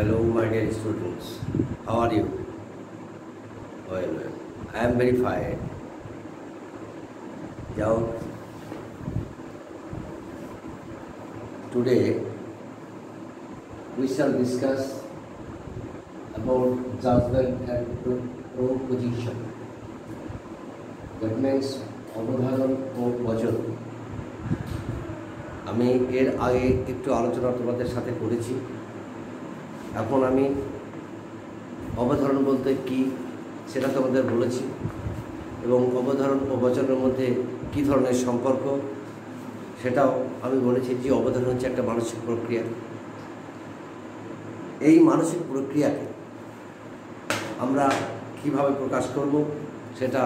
Hello, my dear students. How are you? Well, I am very fine. Now, today we shall discuss about judgment and proposition. That means অবধারণ ও বচন। আমি এর আগে একটু আলোচনা তোমাদের সাথে করেছি। এখন আমি অবধারণ বলতে কি সেটা তোমাদের বলেছি, এবং অবধারণ ও বচনের মধ্যে কী ধরনের সম্পর্ক সেটাও আমি বলেছি। যে অবধারণ হচ্ছে একটা মানসিক প্রক্রিয়া। এই মানসিক প্রক্রিয়াকে আমরা কিভাবে প্রকাশ করব সেটা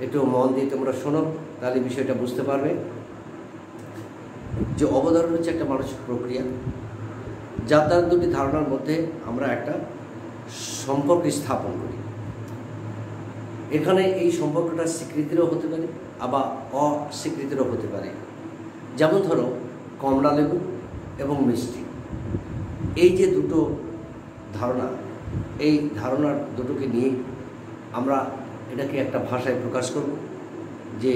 একটু মন দিয়ে তোমরা শোনো, তাহলে বিষয়টা বুঝতে পারবে। যে অবধারণ হচ্ছে একটা মানসিক প্রক্রিয়া, যার দ্বারা দুটি ধারণার মধ্যে আমরা একটা সম্পর্ক স্থাপন করি। এখানে এই সম্পর্কটা স্বীকৃতিরও হতে পারে, আবার অস্বীকৃতিরও হতে পারে। যেমন ধরো কমলা লেবু এবং মিষ্টি, এই যে দুটো ধারণা, এই ধারণার দুটোকে নিয়ে আমরা এটাকে একটা ভাষায় প্রকাশ করব যে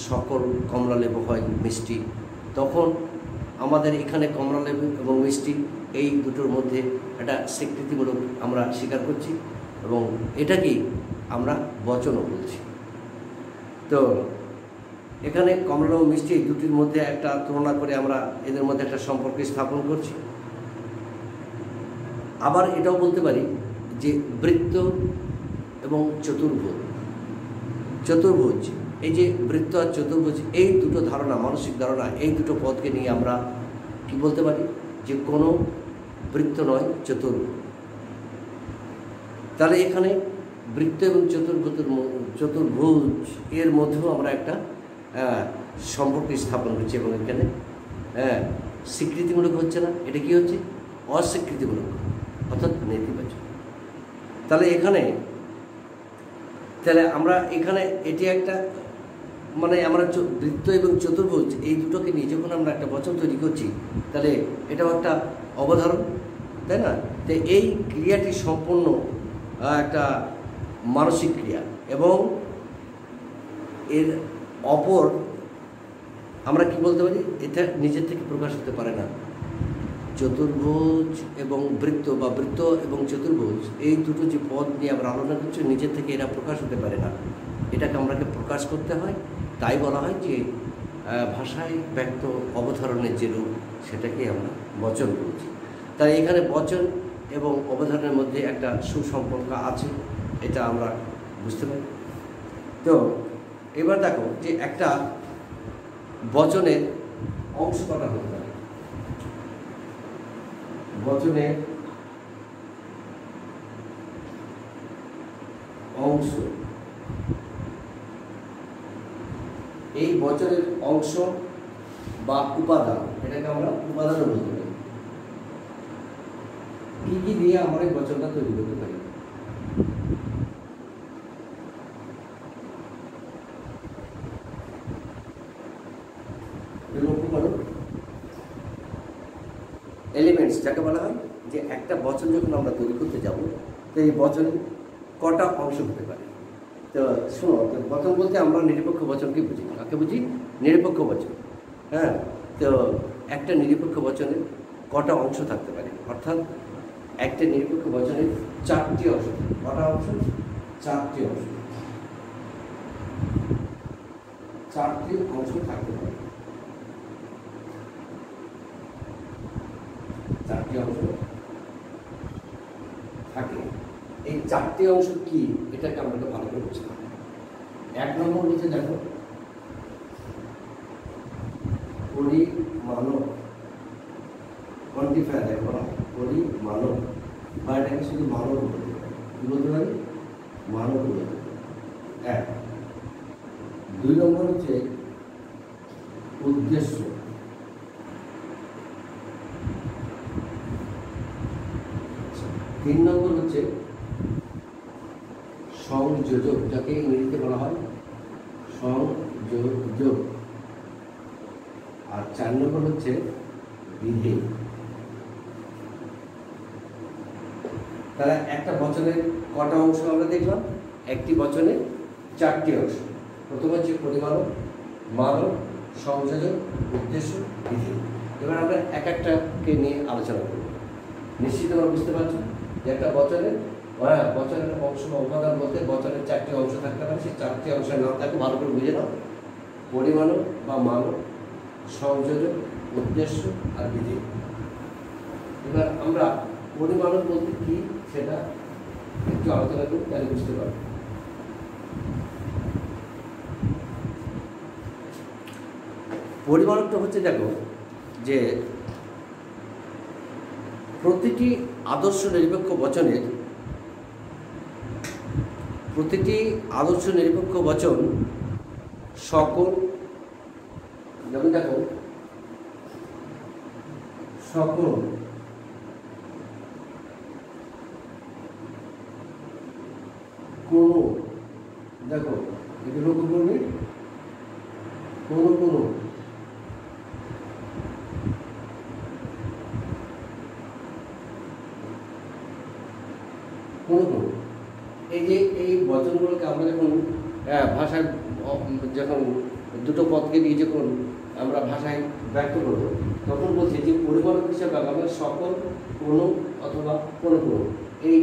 সকল কমলা লেবু হয় মিষ্টি। তখন আমাদের এখানে কমলা লেবু এবং মিষ্টি এই দুটোর মধ্যে একটা স্বীকৃতিমূলক আমরা স্বীকার করছি, এবং এটাকেই আমরা বচনও বলছি। তো এখানে কমলা ও মিষ্টি এই দুটির মধ্যে একটা তুলনা করে আমরা এদের মধ্যে একটা সম্পর্ক স্থাপন করছি। আবার এটাও বলতে পারি যে বৃত্ত এবং চতুর্ভুজ। চতুর্ভুজ, এই যে বৃত্ত আর চতুর্ভুজ, এই দুটো ধারণা, মানসিক ধারণা, এই দুটো পদকে নিয়ে আমরা কি বলতে পারি যে কোনো বৃত্ত নয় চতুর্ভুজ। তাহলে এখানে বৃত্ত এবং চতুর্ভুজ এর মধ্যেও আমরা একটা সম্পর্ক স্থাপন করছি, এবং এখানে স্বীকৃতিমূলক হচ্ছে না, এটা কি হচ্ছে অস্বীকৃতিমূলক, অর্থাৎ নেতিবাচক। তাহলে আমরা এখানে এটি একটা মানে আমরা বৃত্ত এবং চতুর্ভুজ এই দুটোকে নিয়ে যখন আমরা একটা বচন তৈরি করছি, তাহলে এটাও একটা অবধারণ, তাই না? তো এই ক্রিয়াটি সম্পূর্ণ একটা মানসিক ক্রিয়া, এবং এর অপর আমরা কি বলতে পারি, এটা নিজের থেকে প্রকাশ হতে পারে না। চতুর্ভুজ এবং বৃত্ত বা বৃত্ত এবং চতুর্ভুজ এই দুটো যে পদ নিয়ে আমরা আলোচনা করছি, নিজের থেকে এরা প্রকাশ হতে পারে না, এটাকে আমরাকে প্রকাশ করতে হয়। তাই বলা হয় যে ভাষায় ব্যক্ত অবধারণের যে রূপ, সেটাকে আমরা বচন বলছি। তাই এখানে বচন এবং অবধারণের মধ্যে একটা সুসম্পর্ক আছে, এটা আমরা বুঝতে পারি। তো এবার দেখো যে একটা বচনের অংশ কটা হতে পারে। বচনের অংশ, এই বচনের অংশ বা উপাদান, এটাকে আমরা উপাদানও বলতে পারি। কি কি দিয়ে আমরা এই বচনটা তৈরি করতে পারি? এলিমেন্টস যাকে বলা হয়, যে একটা বচন যখন আমরা তৈরি করতে যাব, তো এই বচন কটা অংশ হতে পারে। তো শোনো, বচন বলতে আমরা নিরপেক্ষ বচনকে বুঝি। কাকে বুঝি? নিরপেক্ষ বচন। হ্যাঁ, তো একটা নিরপেক্ষ বচনের কটা অংশ থাকতে পারে, অর্থাৎ একটা নিরপেক্ষ বচনের চারটি অংশ। কটা অংশ? চারটি অংশ। চারটি অংশ থাকতে পারে। চারটি অংশ থাকে। এই চারটি অংশ কি, এটাকে আমাকে ভালো করে বুঝতে হবে। এক নম্বর হচ্ছে, দেখো, পরিমাণক কোয়ান্টিফায়ার, দেখো পরিমাণক, বা এটাকে শুধু মানক বলতে পারি। কি বলতে পারি? মানক বলতে পারি। এক। দুই নম্বর হচ্ছে উদ্দেশ্য। তিন নম্বর হচ্ছে সংযোজক, যাকে ইংরেজিতে বলা হয় সংযোজক। আর 4 নম্বর হচ্ছে বিধেয়। তাহলে একটা বচনের কটা অংশ আমরা দেখলাম? একটি বচনের 4টি অংশ। প্রথম হচ্ছে পরিমাণক, মানক, সংযোজক, উদ্দেশ্য, বিধি। এবার আমরা এক একটাকে নিয়ে আলোচনা করব। নিশ্চিত আমরা বুঝতে পারছি যে একটা বচনের অংশ বা উপাদান বলতে বচনের 4টি অংশ থাকতে পারে। সেই 4টি অংশের নাম তাকে ভালো করে বুঝে নাও। পরিমাণক বা মানক, সংযোজক, উদ্দেশ্য আর বিধি। এবার আমরা পরিমাণক বলতে কি সেটা একটু আলোচনা করি, তাহলে বুঝতে পারবো। পরিমাণকটা হচ্ছে, দেখো যে প্রতিটি আদর্শ নিরপেক্ষ বচন সকল, যেমন দেখো সকল কোনো, দেখো এগুলো করবে কোনো কোনো এই বচনগুলোকে আমরা যখন ভাষায় যখন দুটো পদকে নিয়ে যখন আমরা ভাষায় ব্যক্ত করব, তখন বলছি যে পরিমাণক হিসাবে আমরা সকল, কোনো অথবা কোনো কোনো এই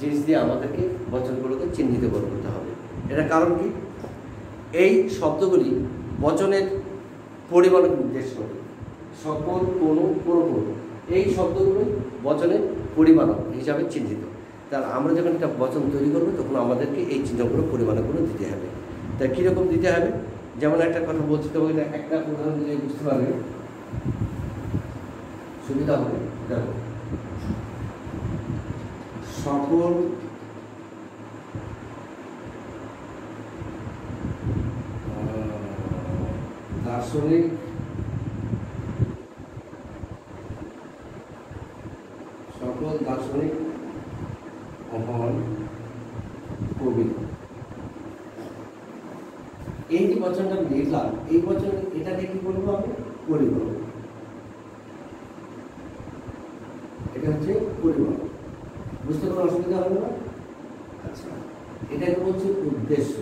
জিনিস দিয়ে আমাদেরকে বচনগুলোকে চিহ্নিত করতে হবে। এটা কারণ কি? এই শব্দগুলি বচনের পরিমাণক নির্দেশ করে। সকল, কোনো, কোনো কোনো এই শব্দগুলো বচনের পরিমাণক হিসাবে চিহ্নিত। তাহলে আমরা যখন একটা বচন তৈরি করবো তখন আমাদেরকে এই চিহ্নগুলো, পরিমাণগুলো দিতে হবে। তা কীরকম দিতে হবে? যেমন একটা কথা বলছি, তোমাকে একটা উদাহরণ দিলে বুঝতে পারবে, সুবিধা হবে। দেখো সকল দার্শনিক মহান কবি, এই যে বচনটা লিখলাম, এই বচন এটাকে কি বলবো আমি? পরিমাণক। এটা হচ্ছে পরিমাণক। বুঝতে কোনো অসুবিধা হবে না? আচ্ছা, এটাকে বলছে উদ্দেশ্য,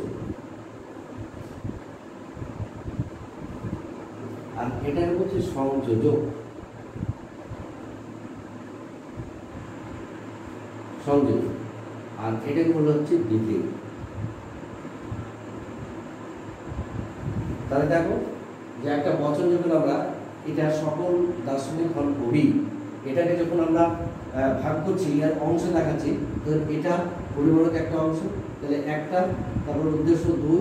আর এটাকে বলছে সংযোজক। আর এটাকে বলা হচ্ছে বিধি। তাহলে দেখো যে একটা বচন যখন আমরা, এটা সকল দার্শনিক হন কবি, এটাকে যখন আমরা ভাগ করছি আর অংশ দেখাচ্ছি, তো এটা পরিমাণক একটা অংশ, তাহলে একটা, তারপর উদ্দেশ্য 2,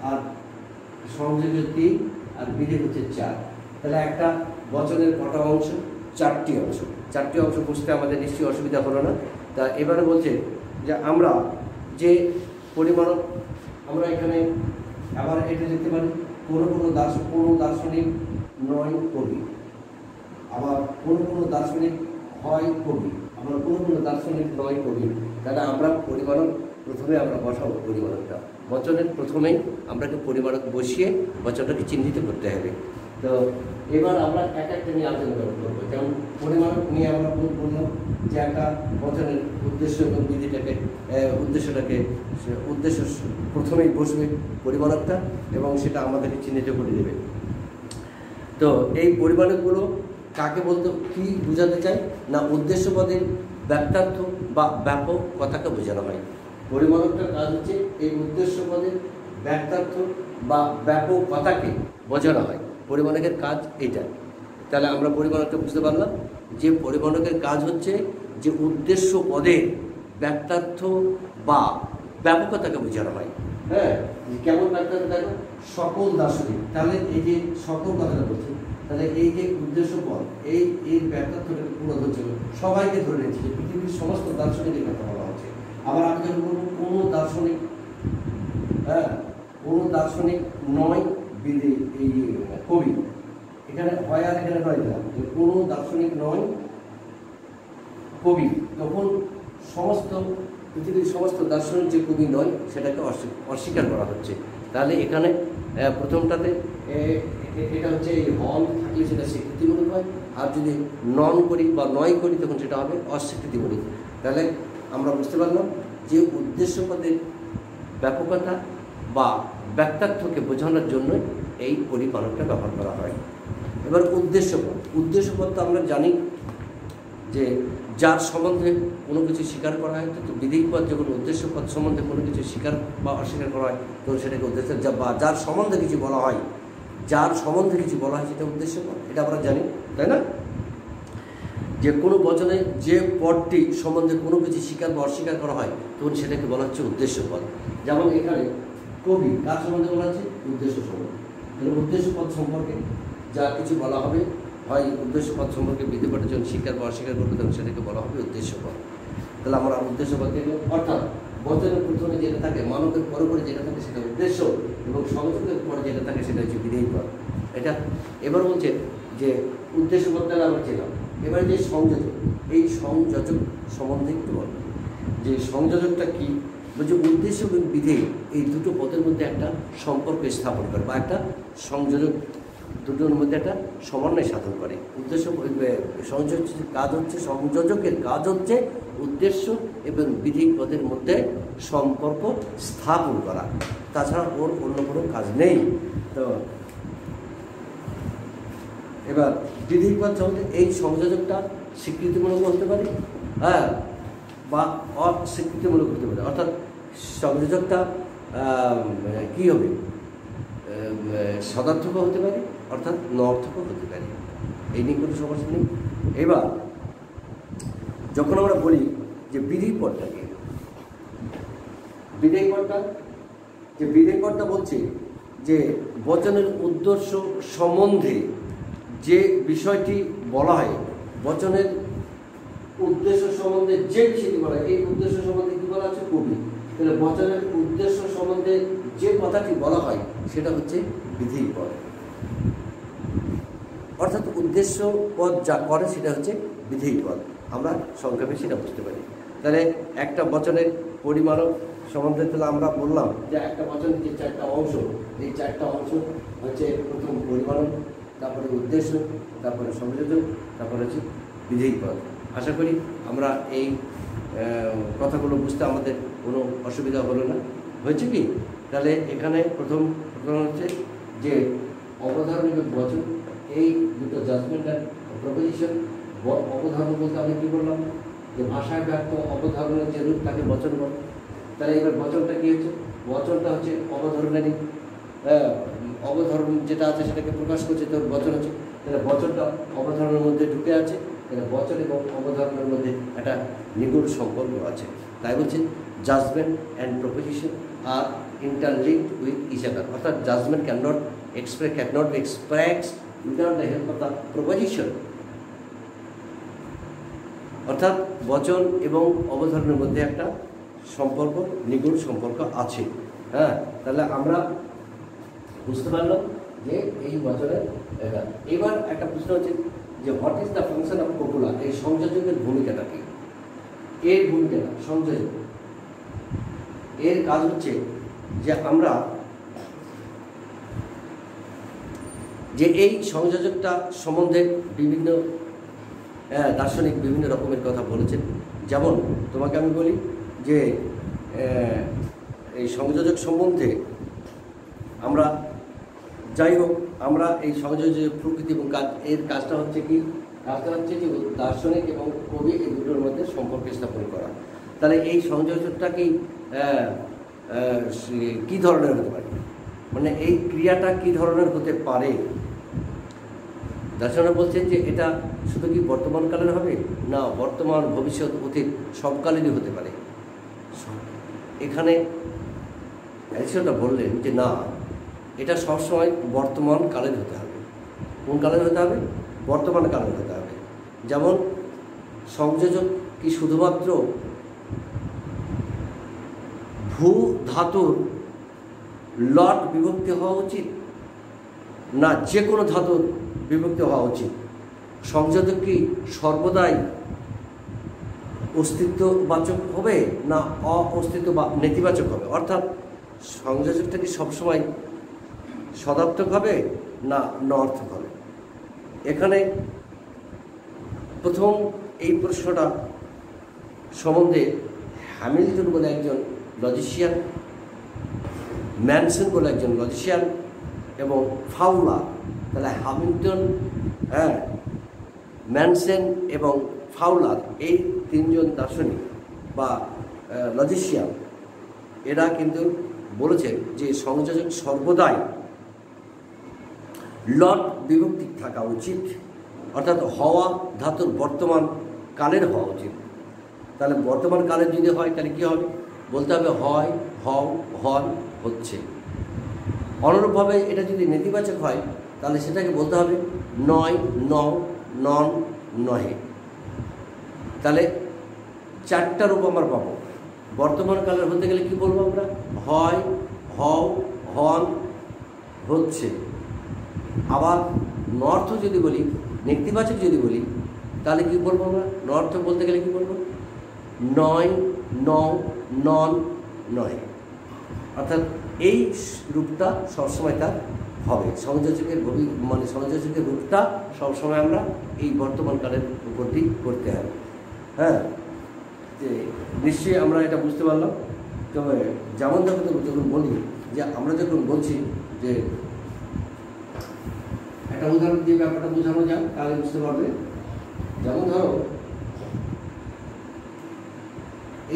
আর সংযোজক 3, আর বিধি হচ্ছে 4। তাহলে একটা বচনের কটা অংশ? 4টি অংশ। 4টি অংশ বুঝতে আমাদের নিশ্চয়ই অসুবিধা হলো না। তা এবারে বলছে যে আমরা যে পরিমাণক, আমরা এখানে আবার এটা দেখতে পারি, কোনো দার্শনিক নয় কবি, আবার কোনো দার্শনিক হয় কবি, আবার কোনো দার্শনিক নয় কবি। তাহলে আমরা পরিমাণক প্রথমে আমরা বসাবো পরিমাণকটা। বচনের প্রথমেই আমরাকে পরিমাণক বসিয়ে বচনটাকে চিহ্নিত করতে হবে। তো এবার আমরা এক একটা নিয়ে আলোচনা করবো। যেমন পরিমাণক নিয়ে আমরা বললাম যে একটা বচনের উদ্দেশ্য এবং বিধিটাকে, উদ্দেশ্য প্রথমেই বসবে পরিমাণকটা, এবং সেটা আমাদেরকে চিহ্নিত করে দেবে। তো এই পরিমাণকগুলো কাকে বলতে, কি বোঝাতে চাই না? উদ্দেশ্য পদের ব্যাপ্তার্থ বা ব্যাপক কথাকে বোঝানো হয়। পরিমাণকটার কাজ হচ্ছে এই উদ্দেশ্য পদের ব্যাপ্তার্থ বা ব্যাপক কথাকে বোঝানো হয়। পরিমাণকের কাজ এটা। তাহলে আমরা পরিমাণকটা বুঝতে পারলাম যে পরিমাণকের কাজ হচ্ছে যে উদ্দেশ্য পদের ব্যাপ্তার্থ বা ব্যাপকতাকে বোঝানো হয়। হ্যাঁ, কেমন ব্যাপ্তার্থ? দেখো সকল দার্শনিক, তাহলে এই যে সকল কথাটা বলছি, তাহলে এই যে উদ্দেশ্য পদ, এই ব্যাপ্তার্থটাকে পুরো ধরছে, সবাইকে ধরে নিচ্ছে, পৃথিবীর সমস্ত দার্শনিকের কথা বলা হচ্ছে। আবার আমি যখন বলবো কোনো দার্শনিক, কোনো দার্শনিক নয় বিধি এই কবি, এখানে হয় আর এখানে নয় দিলাম, যে কোনো দার্শনিক নয় কবি, তখন সমস্ত পৃথিবীর সমস্ত দার্শনিক যে কবি নয় সেটাকে অস্বীকার করা হচ্ছে। তাহলে এখানে প্রথমটাতে এটা হচ্ছে এই হন থাকলে সেটা স্বীকৃতিমূলক হয়, আর যদি নন করি বা নয় করি তখন সেটা হবে অস্বীকৃতিমূলক। তাহলে আমরা বুঝতে পারলাম যে উদ্দেশ্য পদের ব্যাপকতা বা ব্যক্তার্থকে বোঝানোর জন্য এই পরিমাণকটা ব্যবহার করা হয়। এবার উদ্দেশ্য পদ তো আমরা জানি যে যার সম্বন্ধে কোনো কিছু স্বীকার করা হয়, তো বিধেয় পদ যখন উদ্দেশ্য পদ সম্বন্ধে কোনো কিছু স্বীকার বা অস্বীকার করা হয় তখন সেটাকে উদ্দেশ্য, বা যার সম্বন্ধে কিছু বলা হয় সেটা উদ্দেশ্য পদ, এটা আমরা জানি, তাই না? যে কোনো বচনে যে পদটি সম্বন্ধে কোনো কিছু স্বীকার বা অস্বীকার করা হয় তখন সেটাকে বলা হচ্ছে উদ্দেশ্য পদ। যেমন এখানে কবি কার সম্বন্ধে বলা হচ্ছে? উদ্দেশ্য সম্বন্ধে। তাহলে উদ্দেশ্য পদ সম্পর্কে যা কিছু বলা হবে, হয় উদ্দেশ্য পদ সম্পর্কে বিধেয় পদের যখন স্বীকার বা অস্বীকার করবে তখন সেটাকে বলা হবে উদ্দেশ্য পদ। তাহলে আমরা উদ্দেশ্য পদ দেখব, অর্থাৎ বচনের প্রথমে যেটা থাকে, মানকের পরে যেটা থাকে সেটা উদ্দেশ্য, এবং সংযোগের পরে যেটা থাকে সেটা হচ্ছে বিধেয় পদ। এটা এবার বলছে যে উদ্দেশ্য পদটা আমরা চেলাম। এবারে যে সংযোজক, এই সংযোজক সম্বন্ধে একটু বলব যে সংযোজকটা কি। বলছে উদ্দেশ্য এবং বিধেয় এই দুটো পদের মধ্যে একটা সম্পর্ক স্থাপন করে, বা একটা সংযোজক দুটোর মধ্যে একটা সমন্বয় সাধন করে। সংযোজকের কাজ হচ্ছে উদ্দেশ্য এবং বিধেয় পদের মধ্যে সম্পর্ক স্থাপন করা, তাছাড়া ওর অন্য কোনো কাজ নেই। তো এবার বিধেয় পদ সম্বন্ধে এই সংযোজকটা স্বীকৃতিমূলক হতে পারে, হ্যাঁ, বা অস্বীকৃতিমূলক হতে পারে। অর্থাৎ সংযোজকটা কী হবে? সদার্থকও হতে পারে, অর্থাৎ নর্থকও হতে পারে, এই নিয়ে কোনো সমস্যা নেই। এবার যখন আমরা বলি যে বিধেয় পদটাকে, বিধেয় পদটা বলছে যে বচনের উদ্দেশ্য সম্বন্ধে যে বিষয়টি বলা হয়, বচনের উদ্দেশ্য সম্বন্ধে যে বিষয়টি বলা হয়, এই উদ্দেশ্য সম্বন্ধে কি বলা আছে? কবি। তাহলে বচনের উদ্দেশ্য সম্বন্ধে যে কথাটি বলা হয় সেটা হচ্ছে বিধেয় পদ, অর্থাৎ উদ্দেশ্য পদ যা করে সেটা হচ্ছে বিধেয় পদ। আমরা সংক্ষেপে সেটা বুঝতে পারি। তাহলে একটা বচনের পরিমাণক সম্বন্ধে তাহলে আমরা বললাম যে একটা বচনের যে চারটা অংশ, এই চারটা অংশ হচ্ছে প্রথম পরিমাণক, তারপরে উদ্দেশ্য, তারপরে সংযোজক, তারপরে হচ্ছে বিধেয় পদ। আশা করি আমরা এই কথাগুলো বুঝতে আমাদের কোনো অসুবিধা হলো না, হয়েছে কি? তাহলে এখানে প্রথম হচ্ছে যে অবধারণ এবং বচন, এই দুটো জাজমেন্ট অ্যান্ড প্রপোজিশন। অবধারণ বলতে আমি কী বললাম? যে ভাষায় ব্যক্ত অবধারণের যে রূপ তাকে বচন বল। তাহলে এবার বচনটা কী হচ্ছে? বচনটা হচ্ছে অবধারণেরই অবধারণ যেটা আছে সেটাকে প্রকাশ করছে, তোর বচন হচ্ছে। তাহলে বচনটা অবধারণের মধ্যে ঢুকে আছে, তাহলে বচন এবং অবধারণের মধ্যে একটা নিগুড় সম্পর্ক আছে। তাই বলছে জাজমেন্ট অ্যান্ড প্রপোজিশন আর interlinked with each other, অর্থাৎ judgment cannot be expressed without the help of the proposition, অর্থাৎ বচন এবং অবধারণের মধ্যে একটা সম্পর্ক, নিগুড় সম্পর্ক আছে। হ্যাঁ, তাহলে আমরা বুঝতে পারলাম যে এই বচনের। এবার একটা প্রশ্ন হচ্ছে যে what is the function of copula, এই সংযোজকের ভূমিকাটা কি? এর ভূমিকাটা সংযোজক, এর কাজ হচ্ছে যে আমরা যে এই সংযোজকটা সম্বন্ধে বিভিন্ন দার্শনিক বিভিন্ন রকমের কথা বলেছেন। যেমন তোমাকে আমি বলি যে এই সংযোজক সম্বন্ধে আমরা যাই হোক, আমরা এই সংযোজকের প্রকৃতি এবং কাজ, এর কাজটা হচ্ছে কি? কাজটা হচ্ছে যে দার্শনিক এবং কবি এই দুটোর মধ্যে সম্পর্ক স্থাপন করা। তাহলে এই সংযোজকটা কি ধরনের হতে পারে, মানে এই ক্রিয়াটা কি ধরনের হতে পারে? দার্শনিকরা বলছেন যে এটা শুধু কি বর্তমানকালের হবে না, বর্তমান, ভবিষ্যৎ, অতীত সবকালেরই হতে পারে। এখানে অ্যারিস্টটল বললেন যে না, এটা সবসময় বর্তমান কালের হতে হবে। কোন কালের হতে হবে? বর্তমান কালের হতে হবে। যেমন সংযোজক কি শুধুমাত্র ভূ ধাতুর লট বিভক্তি হওয়া উচিত, না যে কোনো ধাতুর বিভক্তি হওয়া উচিত? সংযোজক কি সর্বদাই অস্তিত্ববাচক হবে না অস্তিত্ব বা নেতিবাচক হবে? অর্থাৎ সংযোজকটা কি সবসময় সদার্থক হবে না নর্থক হবে? এখানে প্রথম এই প্রশ্নটা সম্বন্ধে হ্যামিল্টন বলে একজন লজিশিয়ান, ম্যানসন বলে একজন লজিশিয়ান এবং ফাউলার। তাহলে হ্যামিল্টন, ম্যানসন এবং ফাউলার, এই তিনজন দার্শনিক বা লজিশিয়ান, এরা কিন্তু বলেছেন যে সংযোজক সর্বদাই লট বিভক্তি থাকা উচিত, অর্থাৎ হওয়া ধাতুর বর্তমান কালের হওয়া উচিত। তাহলে বর্তমান কালের যদি হয় তাহলে কী হবে? বলতে হবে হয়, হও, হন, হচ্ছে। অনুরূপভাবে এটা যদি নেতিবাচক হয় তাহলে সেটাকে বলতে হবে নয়, নও, নন, নহে। তাহলে চারটা রূপ আমরা পাবো। বর্তমান কালের হতে গেলে কি বলবো আমরা? হয়, হও, হন, হচ্ছে। আবার নর্থ যদি বলি, নেতিবাচক যদি বলি, তাহলে কি বলবো আমরা? নর্থ বলতে গেলে কি বলবো? নয়, নও, নন, নয়। অর্থাৎ এই রূপটা সবসময় তার হবে। সংযোজকের সংযোজকের রূপটা সবসময় আমরা এই বর্তমান কালের উপর দিয়ে করতে হবে। যে নিশ্চয়ই আমরা এটা বুঝতে পারলাম। তবে যেমন যখন বলি যে আমরা যখন বলছি যে একটা উদাহরণ দিয়ে ব্যাপারটা বোঝানো যাক, তাহলে বুঝতে পারবে। যেমন ধরো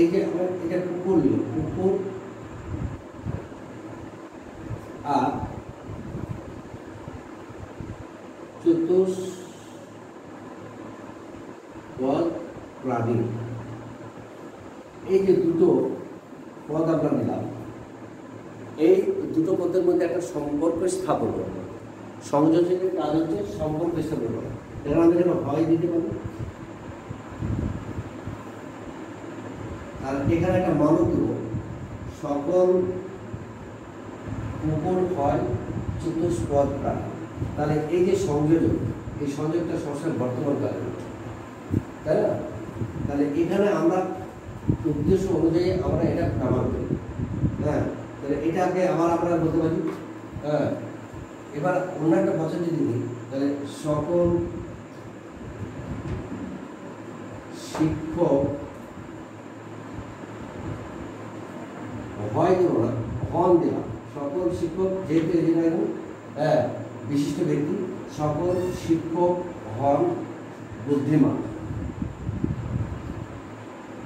এই যে আমরা এটা কুকুর নিল, কুকুর আর চতুষ্পদ প্রাণী, এই যে দুটো পদ আমরা নিলাম, এই দুটো পদের মধ্যে একটা সম্পর্ক স্থাপন করবো। সংযোজকের কাজ হচ্ছে সম্পর্ক স্থাপন করা। এখানে আমি এখানে হয় দিতে পারি, আর এখানে একটা মানও দেব, সকল কুকুর হয় চতুষ্পদ প্রাণী। তাহলে এই যে সংযোজক, এই সংযোগটা সবসময় বর্তমান কালে, তাই না? তাহলে এখানে আমরা উদ্দেশ্য অনুযায়ী আমরা এটা ব্যবহার করি। তাহলে এটাকে আবার আমরা বলতে পারি। এবার অন্য একটা বচন যদি নিই, তাহলে সকল শিক্ষক হয় দেব না, হন দিলাম। সকল শিক্ষক, যেহেতু বিশিষ্ট ব্যক্তি, সকল শিক্ষক হন বুদ্ধিমান।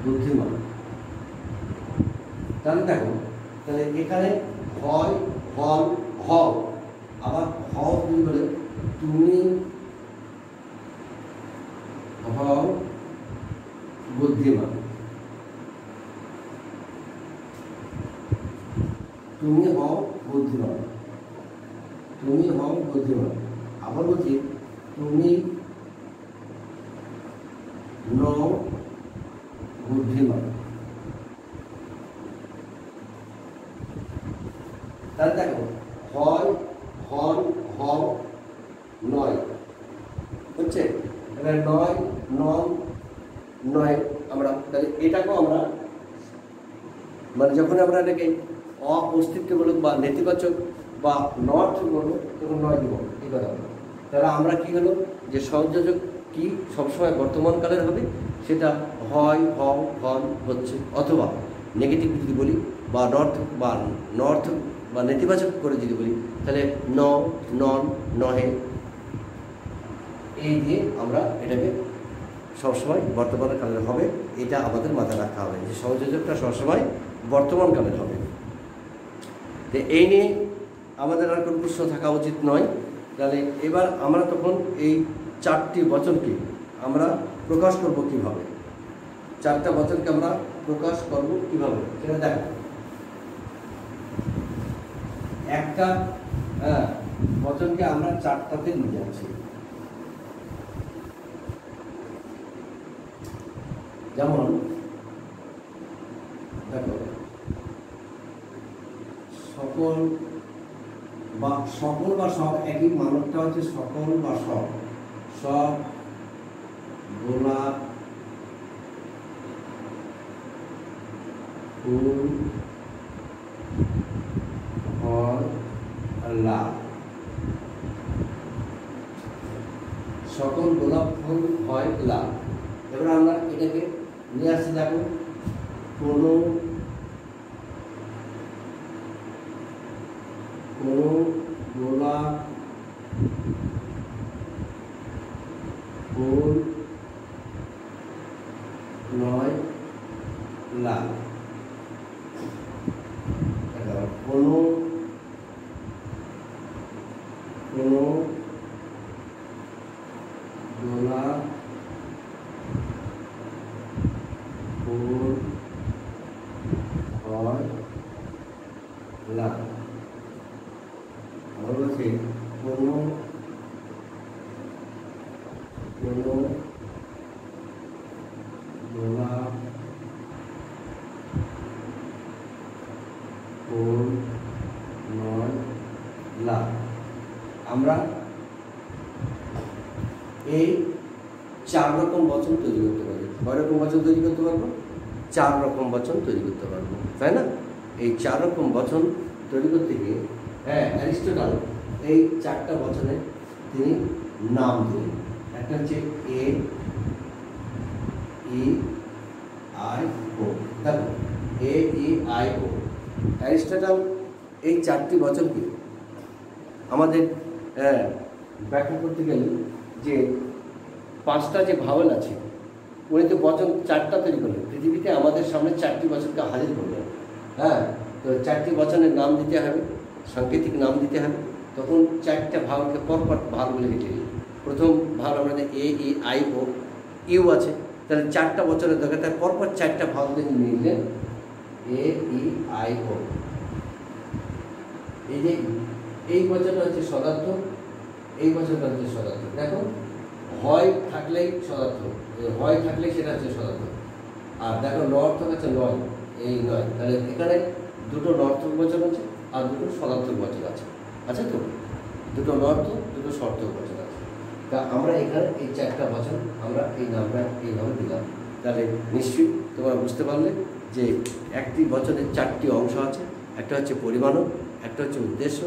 বুদ্ধিমান। তাহলে দেখো, তাহলে এখানে হয়, হন, হও। আবার হও তুমি বলে তুমি হও বুদ্ধিমান। তুমি হও বুদ্ধিমান। তুমি হও বুদ্ধিমান। আবার বলছি তুমি নও বুদ্ধিমান। তাহলে দেখো, হয়, হন, হও, নয় হচ্ছে। এবার নয়, নন, নয় আমরা, তাহলে এটাকেও আমরা যখন আমরা এটাকে অস্তিত্বমূলক বা নেতিবাচক বা নট বলবো তখন নয় দেবো। এবার তাহলে আমরা কি হলো যে সংযোজক কি সবসময় বর্তমান কালের হবে, সেটা হয়, হও, হন, হচ্ছে। অথবা নেগেটিভ যদি বলি বা নর্থ বা নেতিবাচক করে যদি বলি, তাহলে ন, নন, নহে, এই দিয়ে আমরা এটাকে সবসময় বর্তমান কালের হবে। এটা আমাদের মাথায় রাখা হবে যে সংযোজকটা সবসময় বর্তমান কালের হবে। তো এই নিয়ে আমাদের আর কোনো প্রশ্ন থাকা উচিত নয়। তাহলে এবার আমরা তখন এই চারটি বচনকে আমরা প্রকাশ করব কিভাবে, চারটা বচনকে আমরা প্রকাশ করব কিভাবে সেটা দেখো। একটা বচনকে আমরা চারটাতে নিয়ে যাচ্ছি। যেমন দেখো, সকল বা সব একই, মানবটা হচ্ছে সকল বা সব গোলাপ ফুল হয় লাল। সকল গোলাপ ফুল হয় লাল। এবার আমরা এটাকে নিয়ে আসছি। দেখো, কোনো গোলাপ ফুল নয় লাল। কোনো গোলাপ ফুল হয় লাল। আবার বলছি কোনো গোলাপ ফুল নয় লাল। আমরা এই 4 রকম বচন তৈরি করতে পারি। কয় রকম বচন তৈরি করতে পারবো? 4 রকম বচন তৈরি করতে পারবো, তাই না? এই 4 রকম বচন তৈরি করতে গিয়ে অ্যারিস্টটল এই 4টা বচনে তিনি নাম দিলেন। একটা হচ্ছে এ ই আই ও। দেখো এ ই আই ও। অ্যারিস্টটল এই 4টি বচনকে আমাদের ব্যাখ্যা করতে গেলে যে 5টা যে ভাওয়েল আছে, উনি তো বচন 4টা তৈরি করলেন। পৃথিবীতে আমাদের সামনে 4টি বচনকে হাজির করলেন। তো 4টি বচনের নাম দিতে হবে, সাংকেতিক নাম দিতে হবে। তখন 4টা ভাওয়ালকে পরপর ভাওয়ালগুলো লিখে দিই। প্রথম ভাওয়াল আমাদের এ ই আই ও, ইউ আছে, তাহলে 4টা বচনের দরকার, তার পরপর 4টা ভাওয়ালকে নিলেন এ ই আই ও। এই যে এই বচনটা হচ্ছে সদার্থ, এই বচনটা হচ্ছে সদার্থ। দেখো হয় থাকলেই সদার্থ, হয় থাকলেই সেটা হচ্ছে সদার্থ। আর দেখো নর্থক আছে নয়, এই নয়, তাহলে এখানে দুটো নর্থক বচন আছে আর দুটো সদার্থক বচন আছে। আচ্ছা, তো দুটো নর্থ দুটো সর্থক বচন আছে। তা আমরা এখানে এই 4টা বচন আমরা এই নামটা এইভাবে দিলাম। তাহলে নিশ্চয়ই তোমরা বুঝতে পারলে যে একটি বচনের 4টি অংশ আছে। একটা হচ্ছে পরিমাণক, একটা হচ্ছে উদ্দেশ্য,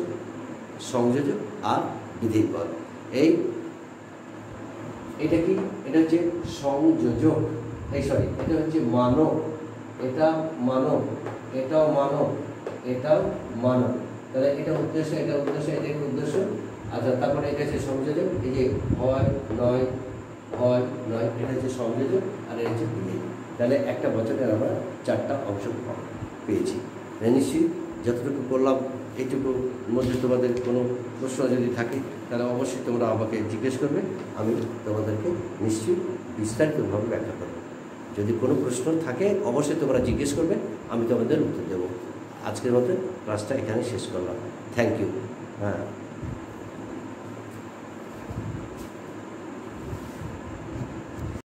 সংযোজক আর বিধেয় পদ। এটা কি? এটা হচ্ছে সংযোজক, এটা হচ্ছে মানব, এটা মানব, এটাও মানব, এটাও মানব। তাহলে এটা উদ্দেশ্য, এটা উদ্দেশ্য, এটা উদ্দেশ্য। আচ্ছা, তারপরে এটা হচ্ছে সংযোজক। এই যে হয় নয়, হয় নয়, এটা হচ্ছে সংযোজক আর এটা হচ্ছে বিধেয়। তাহলে একটা বচনের আমরা 4টা অংশ পেয়েছি। নিশ্চয়ই যতটুকু করলাম এইটুকুর মধ্যে তোমাদের কোনো প্রশ্ন যদি থাকে তাহলে অবশ্যই তোমরা আমাকে জিজ্ঞেস করবে, আমি তোমাদেরকে নিশ্চয়ই বিস্তারিতভাবে ব্যাখ্যা করব। যদি কোনো প্রশ্ন থাকে অবশ্যই তোমরা জিজ্ঞেস করবে, আমি তোমাদের উত্তর দেবো। আজকের মতো ক্লাসটা এখানে শেষ করলাম। Thank you.